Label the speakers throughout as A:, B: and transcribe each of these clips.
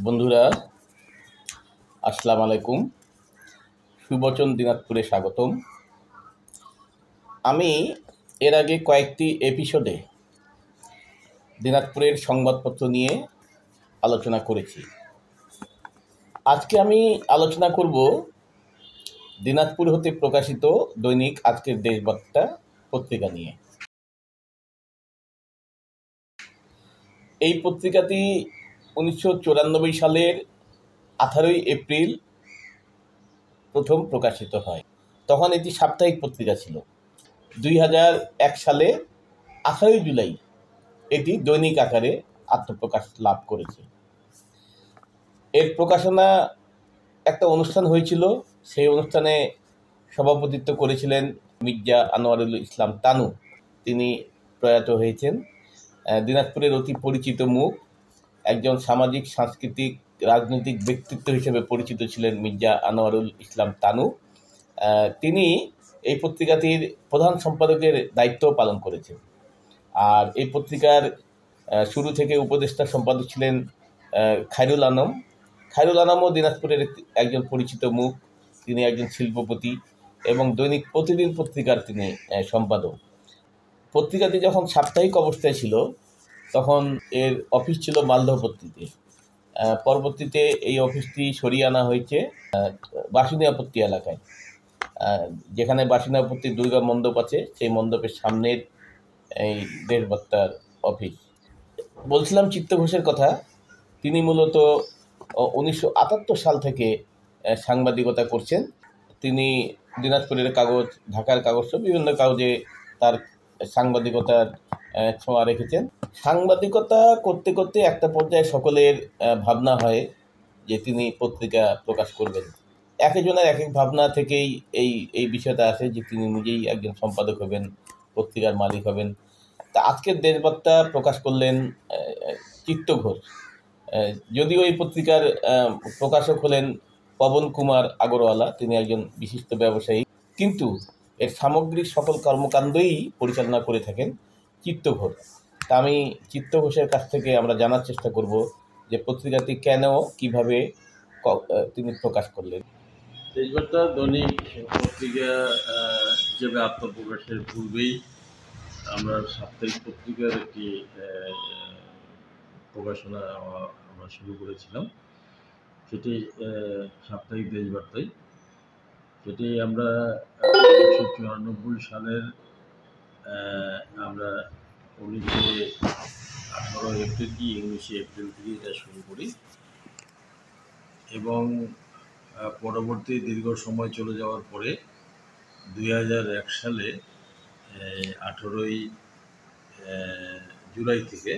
A: বন্ধুরা, আসসালামু আলাইকুম। সুবচন দিনাজপুরে স্বাগতম। আমি এর আগে কয়েকটি এপিসোডে দিনাজপুরের সংবাদপত্র নিয়ে আলোচনা করেছি। আজকে আমি আলোচনা করব দিনাজপুর হতে প্রকাশিত দৈনিক আজকের দেশবার্তা পত্রিকা নিয়ে। এই পত্রিকাটি 1994 সালের 18 এপ্রিল প্রথম প্রকাশিত হয়। তখন এটি সাপ্তাহিক পত্রিকা ছিল। 2001 সালে 18 জুলাই এটি দৈনিক আকারে আত্মপ্রকাশ লাভ করেছে। এর প্রকাশনা একটা অনুষ্ঠান হয়েছিল। সেই অনুষ্ঠানে সভাপতিত্ব করেছিলেন মির্জা আনোয়ারুল ইসলাম তানু। তিনি প্রয়াত হয়েছেন। দিনাজপুরের অতি পরিচিত মুখ, একজন সামাজিক সাংস্কৃতিক রাজনৈতিক ব্যক্তিত্ব হিসেবে পরিচিত ছিলেন মির্জা আনোয়ারুল ইসলাম তানু। তিনি এই পত্রিকাটির প্রধান সম্পাদকের দায়িত্ব পালন করেছেন। আর এই পত্রিকার শুরু থেকে উপদেষ্টা সম্পাদক ছিলেন খায়রুল আলম। খায়রুল আলমও দিনাজপুরের একজন পরিচিত মুখ। তিনি একজন শিল্পপতি এবং দৈনিক প্রতিদিন পত্রিকার তিনি সম্পাদক। পত্রিকাটি যখন সাপ্তাহিক অবস্থায় ছিল তখন এর অফিস ছিল মালদহপট্টিতে। পরবর্তীতে এই অফিসটি সরিয়ে আনা হয়েছে বাসুনিয়াপট্টি এলাকায়, যেখানে বাসুনিয়াপট্টির দুর্গা মণ্ডপ আছে। সেই মণ্ডপের সামনের এই দেশবার্তার অফিস। বলছিলাম চিত্ত ঘোষের কথা। তিনি মূলত 1978 সাল থেকে সাংবাদিকতা করছেন। তিনি দিনাজপুরের কাগজ, ঢাকার কাগজ সহ বিভিন্ন কাগজে তার সাংবাদিকতার ছোঁয়া রেখেছেন। সাংবাদিকতা করতে করতে একটা পর্যায়ে সকলের ভাবনা হয় যে তিনি পত্রিকা প্রকাশ করবেন। একজনের এক এক ভাবনা থেকেই এই বিষয়টা আসে যে তিনি নিজেই একজন সম্পাদক হবেন, পত্রিকার মালিক হবেন। তা আজকের দেশবার্তা প্রকাশ করলেন চিত্ত ঘোষ। যদিও এই পত্রিকার প্রকাশক হলেন পবন কুমার আগরওয়ালা, তিনি একজন বিশিষ্ট ব্যবসায়ী, কিন্তু এর সামগ্রিক সকল কর্মকাণ্ডই পরিচালনা করে থাকেন চিত্ত ঘোষ। তা আমি চিত্ত ঘোষের কাছ থেকে আমরা জানার চেষ্টা করব যে পত্রিকাটি কেন, কিভাবে তিনি প্রকাশ করলেন।
B: দেশবার্তা দৈনিক পত্রিকা হিসেবে আত্মপ্রকাশের পূর্বেই আমরা সাপ্তাহিক পত্রিকার একটি প্রকাশনা আমরা শুরু করেছিলাম। সেটি সাপ্তাহিক দেশবার্তাই। সেটি আমরা 1994 সালের আমরা 18 এপ্রিল কি 19 এপ্রিল থেকে এটা শুরু করি এবং পরবর্তী দীর্ঘ সময় চলে যাওয়ার পরে 2001 সালে 18 জুলাই থেকে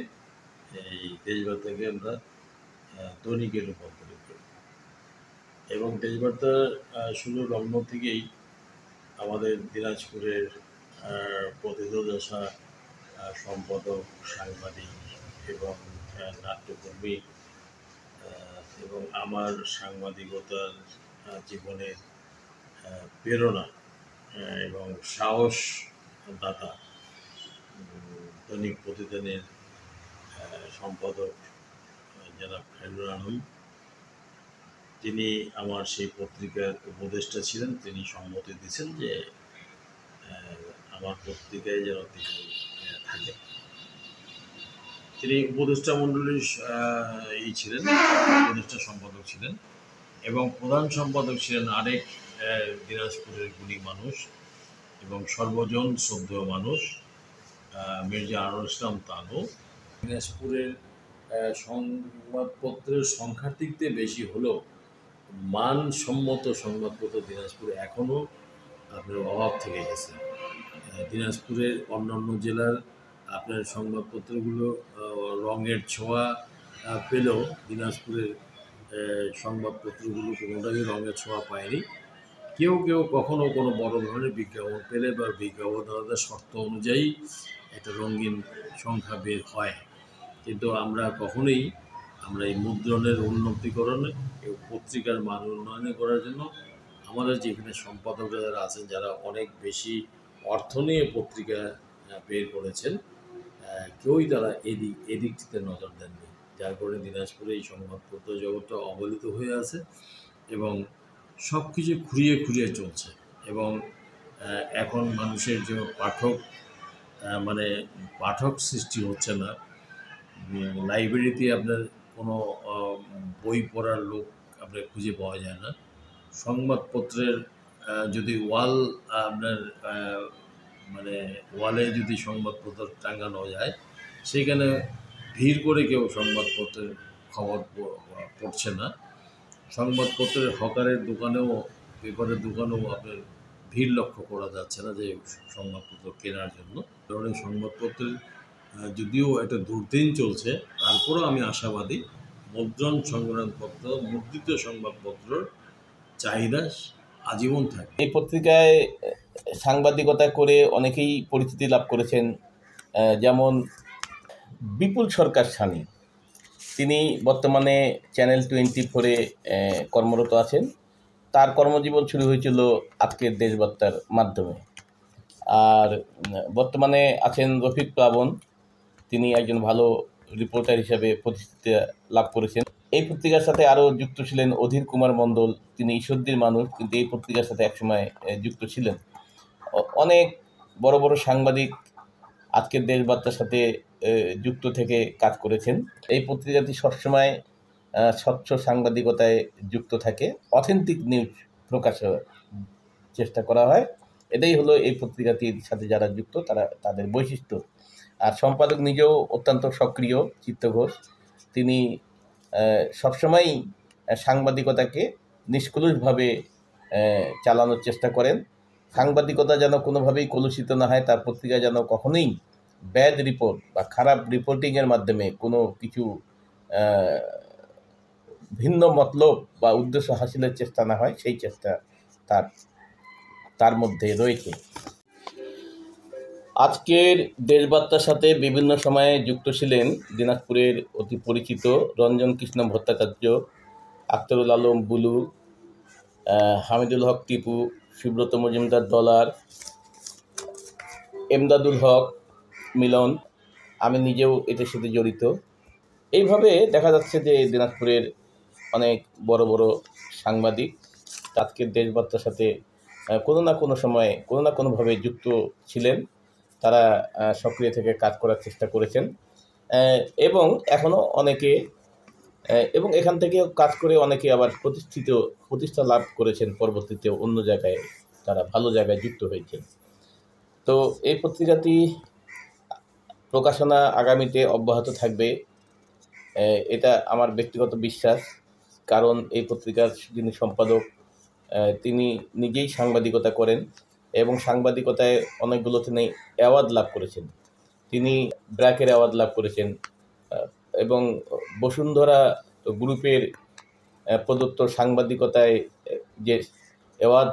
B: এই দেশবার্তাকে আমরা দৈনিকে রূপান্তরিত করি এবং দেশবার্তা শুরু লগ্ন থেকেই আমাদের দিনাজপুরের প্রথিতযশা সম্পাদক, সাংবাদিক এবং নাট্যকর্মী এবং আমার সাংবাদিকতার জীবনের প্রেরণা এবং সাহস দাতা দৈনিক প্রতিদিনের সম্পাদক জনাব খায়রুল আলম, তিনি আমার সেই পত্রিকার উপদেষ্টা ছিলেন। তিনি সম্মতি দিয়েছেন যে আমার পত্রিকায় যেন তিনি থাকেন। তিনি উপদেষ্টা মণ্ডলীর ছিলেন, উপদেষ্টা সম্পাদক ছিলেন এবং প্রধান সম্পাদক ছিলেন আরেক দিনাজপুরের গুণী মানুষ এবং সর্বজন শ্রদ্ধেয় মানুষ মির্জা আনোয়ারুল ইসলাম তানু। দিনাজপুরের সংবাদপত্রের সংখ্যার দিক দিয়ে বেশি হলেও মানসম্মত সংবাদপত্র দিনাজপুরে এখনও আপনার অভাব থেকে গেছে। দিনাজপুরের অন্যান্য জেলার আপনার সংবাদপত্রগুলো রঙের ছোঁয়া পেলেও দিনাজপুরের সংবাদপত্রগুলো কোনোটাই রঙের ছোঁয়া পায়নি। কেউ কেউ কখনও কোনো বড় ধরনের বিজ্ঞাপন পেলে বা বিজ্ঞাপনদাতাদের শর্ত অনুযায়ী একটা রঙিন সংখ্যা বের হয়, কিন্তু আমরা কখনোই এই মুদ্রণের উন্নতিকরণে পত্রিকার মান উন্নয়নে করার জন্য আমাদের যেখানে সম্পাদকরা যারা আছেন, যারা অনেক বেশি অর্থ নিয়ে পত্রিকা বের করেছেন, কেউই তারা এদিকটিতে নজর দেননি। যার কারণে দিনাজপুরে এই সংবাদপত্র জগৎটা অবহেলিত হয়ে আছে এবং সব কিছু খুঁড়িয়ে খুঁড়িয়ে চলছে। এবং এখন মানুষের যে মানে পাঠক সৃষ্টি হচ্ছে না। লাইব্রেরিতে আপনার কোনো বই পড়ার লোক আপনার খুঁজে পাওয়া যায় না। সংবাদপত্রের যদি আপনার মানে ওয়ালে যদি সংবাদপত্র টাঙানো যায়, সেখানে ভিড় করে কেউ সংবাদপত্রের খবর পড়ছে না। সংবাদপত্রের হকারের দোকানেও, পেপারের দোকানেও আপনার ভিড় লক্ষ্য করা যাচ্ছে না যে সংবাদপত্র কেনার জন্য। কারণ এই সংবাদপত্রের যদিও একটা দুর্দিন চলছে, তারপরেও আমি আশাবাদী মুদ্রিত সংবাদপত্রের চাহিদা আজীবন থাকে।
A: এই পত্রিকায় সাংবাদিকতা করে অনেকেই পরিচিতি লাভ করেছেন, যেমন বিপুল সরকার সানি। তিনি বর্তমানে চ্যানেল 24-এ কর্মরত আছেন। তার কর্মজীবন শুরু হয়েছিল আজকের দেশবার্তার মাধ্যমে। আর বর্তমানে আছেন রফিক প্লাবন, তিনি একজন ভালো রিপোর্টার হিসেবে প্রতিষ্ঠিত লাভ করেছেন। এই পত্রিকার সাথে আরও যুক্ত ছিলেন অধীর কুমার মণ্ডল, তিনি ঈশ্বরদীর মানুষ, কিন্তু এই পত্রিকার সাথে একসময় যুক্ত ছিলেন। অনেক বড় বড় সাংবাদিক আজকের দেশবার্তার সাথে যুক্ত থেকে কাজ করেছেন। এই পত্রিকাটি সবসময় স্বচ্ছ সাংবাদিকতায় যুক্ত থাকে, অথেন্টিক নিউজ প্রকাশের চেষ্টা করা হয়। এটাই হলো এই পত্রিকাটির সাথে যারা যুক্ত তাদের বৈশিষ্ট্য। আর সম্পাদক নিজেও অত্যন্ত সক্রিয়, চিত্ত ঘোষ। তিনি সবসময়ই সাংবাদিকতাকে নিষ্কলুষভাবে চালানোর চেষ্টা করেন। সাংবাদিকতা যেন কোনোভাবেই কলুষিত না হয়, তার পত্রিকা যেন কখনোই ব্যাড রিপোর্ট বা খারাপ রিপোর্টিংয়ের মাধ্যমে কোনো কিছু ভিন্ন মতলব বা উদ্দেশ্য হাসিলের চেষ্টা না হয়, সেই চেষ্টা তার মধ্যে রয়েছে। আজকের দেশবার্তার সাথে বিভিন্ন সময়ে যুক্ত ছিলেন দিনাজপুরের অতি পরিচিত রঞ্জন কৃষ্ণ ভট্টাচার্য, আখতারুল আলম বুলু, হামিদুল হক টিপু, সুব্রত মজুমদার ডলার, এমদাদুল হক মিলন। আমি নিজেও এটার সাথে জড়িত। এইভাবে দেখা যাচ্ছে যে দিনাজপুরের অনেক বড় বড় সাংবাদিক আজকের দেশবার্তার সাথে কোনো না কোনো সময়ে কোনো না কোনোভাবে যুক্ত ছিলেন। তারা সক্রিয় থেকে কাজ করার চেষ্টা করেছেন এবং এখনও অনেকে, এবং এখান থেকেও কাজ করে অনেকে আবার প্রতিষ্ঠা লাভ করেছেন। পরবর্তীতে অন্য জায়গায় তারা ভালো জায়গায় যুক্ত হয়েছেন। তো এই পত্রিকাটি প্রকাশনা আগামীতে অব্যাহত থাকবে, এটা আমার ব্যক্তিগত বিশ্বাস। কারণ এই পত্রিকার যিনি সম্পাদক, তিনি নিজেই সাংবাদিকতা করেন এবং সাংবাদিকতায় অনেকগুলো তিনি অ্যাওয়ার্ড লাভ করেছেন। তিনি ব্র্যাকের অ্যাওয়ার্ড লাভ করেছেন এবং বসুন্ধরা গ্রুপের প্রদত্ত সাংবাদিকতায় যে অ্যাওয়ার্ড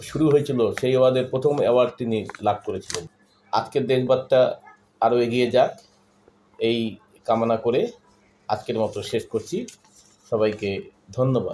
A: শুরু হয়েছিল, সেই অ্যাওয়ার্ডের প্রথম অ্যাওয়ার্ড তিনি লাভ করেছিলেন। আজকের দেশবার্তা আরও এগিয়ে যাক, এই কামনা করে আজকের মতো শেষ করছি। সবাইকে ধন্যবাদ।